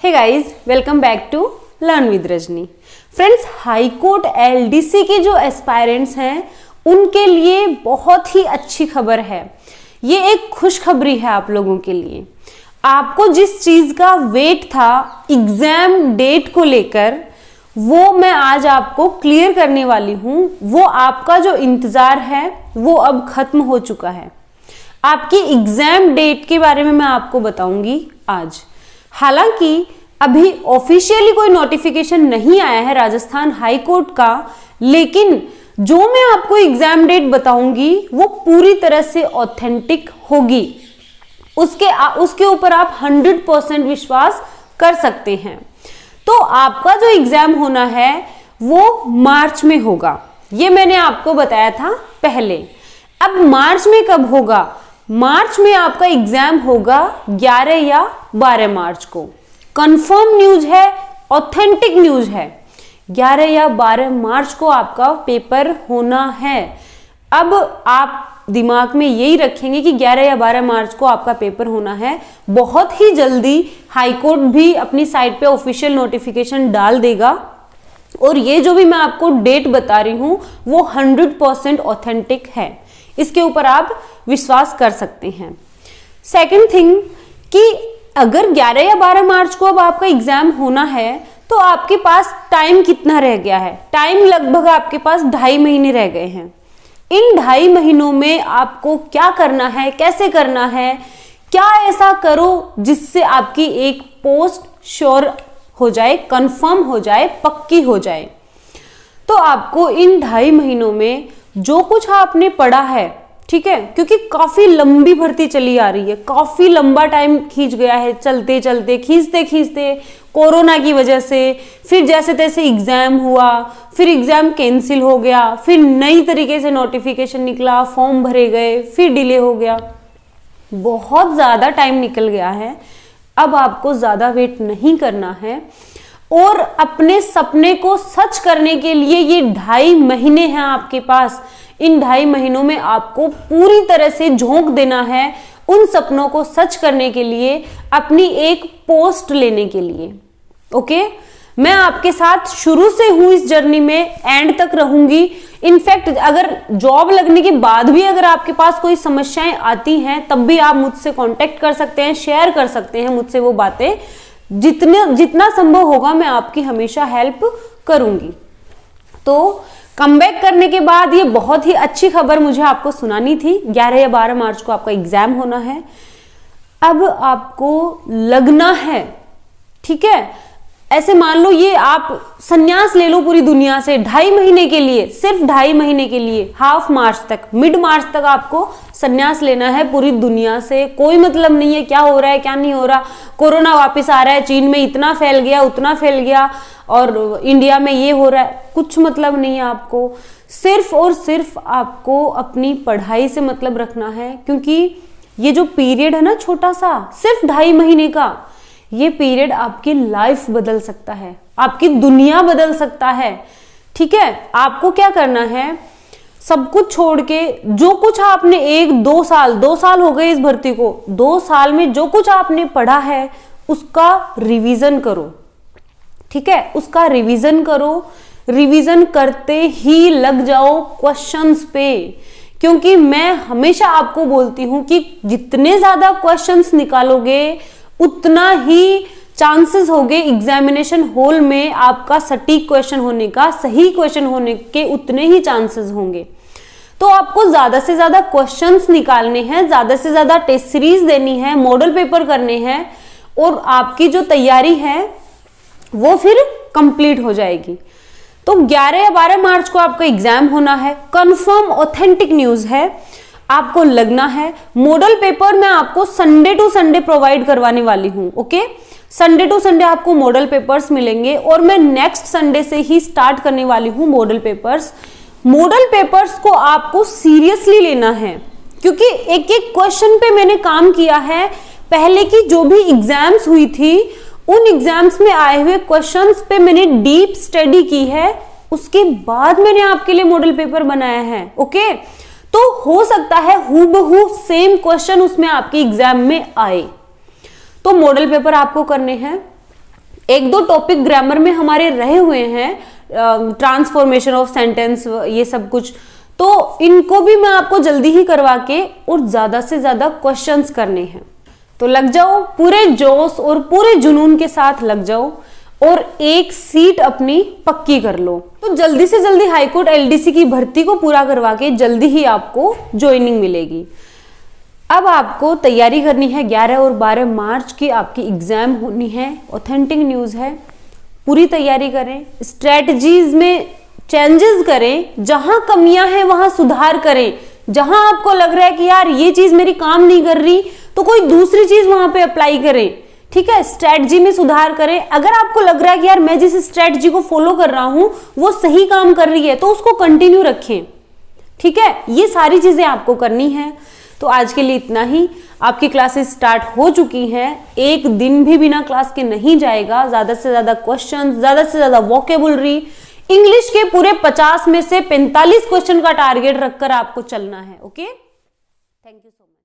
Hey guys, welcome back to learn with Rajni. Friends, high court LDC के जो aspirants हैं उनके लिए बहुत ही अच्छी खबर है। ये एक खुशखबरी है आप लोगों के लिए। आपको जिस चीज का वेट था एग्जाम डेट को लेकर, वो मैं आज आपको क्लियर करने वाली हूं। वो आपका जो इंतजार है वो अब खत्म हो चुका है। आपकी एग्जाम डेट के बारे में मैं आपको बताऊंगी आज। हालांकि अभी ऑफिशियली कोई नोटिफिकेशन नहीं आया है राजस्थान हाई कोर्ट का, लेकिन जो मैं आपको एग्जाम डेट बताऊंगी वो पूरी तरह से ऑथेंटिक होगी। उसके ऊपर आप 100% विश्वास कर सकते हैं। तो आपका जो एग्जाम होना है वो मार्च में होगा, ये मैंने आपको बताया था पहले। अब मार्च में कब होगा? मार्च में आपका एग्जाम होगा 11 या 12 मार्च को। कंफर्म न्यूज है, ऑथेंटिक न्यूज है। 11 या 12 मार्च को आपका पेपर होना है। अब आप दिमाग में यही रखेंगे कि 11 या 12 मार्च को आपका पेपर होना है। बहुत ही जल्दी हाई कोर्ट भी अपनी साइट पे ऑफिशियल नोटिफिकेशन डाल देगा, और ये जो भी मैं आपको डेट बता रही हूं वो 100% ऑथेंटिक है। इसके ऊपर आप विश्वास कर सकते हैं। सेकंड थिंग कि अगर 11 या 12 मार्च को अब आपका एग्जाम होना है तो आपके पास टाइम कितना रह गया है? टाइम लगभग आपके पास 2.5 महीने रह गए हैं। इन 2.5 महीनों में आपको क्या करना है, कैसे करना है, क्या ऐसा करो जिससे आपकी एक पोस्ट श्योर हो जाए, कंफर्म हो जाए, पक्की हो जाए। तो आपको इन 2.5 महीनों में जो कुछ आपने पढ़ा है, ठीक है, क्योंकि काफी लंबी भर्ती चली आ रही है, काफी लंबा टाइम खींच गया है, चलते चलते खींचते खींचते कोरोना की वजह से, फिर जैसे तैसे एग्जाम हुआ, फिर एग्जाम कैंसिल हो गया, फिर नई तरीके से नोटिफिकेशन निकला, फॉर्म भरे गए, फिर डिले हो गया, बहुत ज्यादा टाइम निकल गया है। अब आपको ज्यादा वेट नहीं करना है और अपने सपने को सच करने के लिए ये 2.5 महीने हैं आपके पास। इन 2.5 महीनों में आपको पूरी तरह से झोंक देना है उन सपनों को सच करने के लिए, अपनी एक पोस्ट लेने के लिए। ओके, मैं आपके साथ शुरू से हूं इस जर्नी में, एंड तक रहूंगी। इनफैक्ट अगर जॉब लगने के बाद भी अगर आपके पास कोई समस्याएं आती हैं तब भी आप मुझसे कांटेक्ट कर सकते हैं, शेयर कर सकते हैं मुझसे वो बातें। जितना संभव होगा मैं आपकी हमेशा हेल्प करूंगी। तो कमबैक करने के बाद ये बहुत ही अच्छी खबर मुझे आपको सुनानी थी। 11 या 12 मार्च को आपका एग्जाम होना है। अब आपको लगना है, ठीक है, ऐसे मान लो ये आप संन्यास ले लो पूरी दुनिया से 2.5 महीने के लिए, सिर्फ 2.5 महीने के लिए, हाफ मार्च तक, मिड मार्च तक आपको संन्यास लेना है पूरी दुनिया से। कोई मतलब नहीं है क्या हो रहा है क्या नहीं हो रहा, कोरोना वापस आ रहा है, चीन में इतना फैल गया, उतना फैल गया, और इंडिया में ये हो रहा है, कुछ मतलब नहीं है आपको। सिर्फ और सिर्फ आपको अपनी पढ़ाई से मतलब रखना है, क्योंकि ये जो पीरियड है ना छोटा सा, सिर्फ 2.5 महीने का, ये पीरियड आपकी लाइफ बदल सकता है, आपकी दुनिया बदल सकता है। ठीक है, आपको क्या करना है, सब कुछ छोड़ के जो कुछ आपने 2 साल हो गए इस भर्ती को, 2 साल में जो कुछ आपने पढ़ा है उसका रिवीजन करो। ठीक है, उसका रिवीजन करो। रिवीजन करते ही लग जाओ क्वेश्चंस पे, क्योंकि मैं हमेशा आपको बोलती हूं कि जितने ज्यादा क्वेश्चंस निकालोगे उतना ही चांसेस होंगे एग्जामिनेशन हॉल में आपका सटीक क्वेश्चन होने का, सही क्वेश्चन होने के उतने ही चांसेस होंगे। तो आपको ज्यादा से ज्यादा क्वेश्चंस निकालने हैं, ज्यादा से ज्यादा टेस्ट सीरीज देनी है, मॉडल पेपर करने हैं, और आपकी जो तैयारी है वो फिर कंप्लीट हो जाएगी। तो 11 या 12 मार्च को आपका एग्जाम होना है। कंफर्म ऑथेंटिक न्यूज है, आपको लगना है। मॉडल पेपर मैं आपको संडे टू संडे प्रोवाइड करवाने वाली हूं। ओके, संडे टू संडे आपको मॉडल पेपर्स मिलेंगे, और मैं नेक्स्ट संडे से ही स्टार्ट करने वाली हूं मॉडल पेपर्स। मॉडल पेपर्स को आपको सीरियसली लेना है, क्योंकि एक एक क्वेश्चन पे मैंने काम किया है। पहले की जो भी एग्जाम्स हुई थी उन एग्जाम्स में आए हुए क्वेश्चंस पे मैंने डीप स्टडी की है, उसके बाद मैंने आपके लिए मॉडल पेपर बनाया है। ओके, तो हो सकता है हूबहू सेम क्वेश्चन उसमें आपके एग्जाम में आए। तो मॉडल पेपर आपको करने हैं। एक दो टॉपिक ग्रामर में हमारे रहे हुए हैं, ट्रांसफॉर्मेशन ऑफ सेंटेंस, ये सब कुछ, तो इनको भी मैं आपको जल्दी ही करवा के और ज्यादा से ज्यादा क्वेश्चंस करने हैं। तो लग जाओ, पूरे जोश और पूरे जुनून के साथ लग जाओ और एक सीट अपनी पक्की कर लो। तो जल्दी से जल्दी हाईकोर्ट एलडीसी की भर्ती को पूरा करवा के जल्दी ही आपको ज्वाइनिंग मिलेगी। अब आपको तैयारी करनी है, 11 और 12 मार्च की आपकी एग्जाम होनी है, ऑथेंटिक न्यूज है, पूरी तैयारी करें, स्ट्रेटजीज में चेंजेस करें, जहां कमियां हैं वहां सुधार करें, जहां आपको लग रहा है कि यार ये चीज मेरी काम नहीं कर रही तो कोई दूसरी चीज वहां पे अप्लाई करें, ठीक है, स्ट्रेटजी में सुधार करें। अगर आपको लग रहा है कि यार मैं जिस स्ट्रेटजी को फॉलो कर रहा हूं वो सही काम कर रही है तो उसको कंटिन्यू रखें, ठीक है, ये सारी चीजें आपको करनी है। तो आज के लिए इतना ही। आपकी क्लासेस स्टार्ट हो चुकी हैं, एक दिन भी बिना क्लास के नहीं जाएगा। ज्यादा से ज्यादा क्वेश्चन, ज्यादा से ज्यादा वोकेबुलरी, इंग्लिश के पूरे 50 में से 45 क्वेश्चन का टारगेट रखकर आपको चलना है। Okay, thank you so much.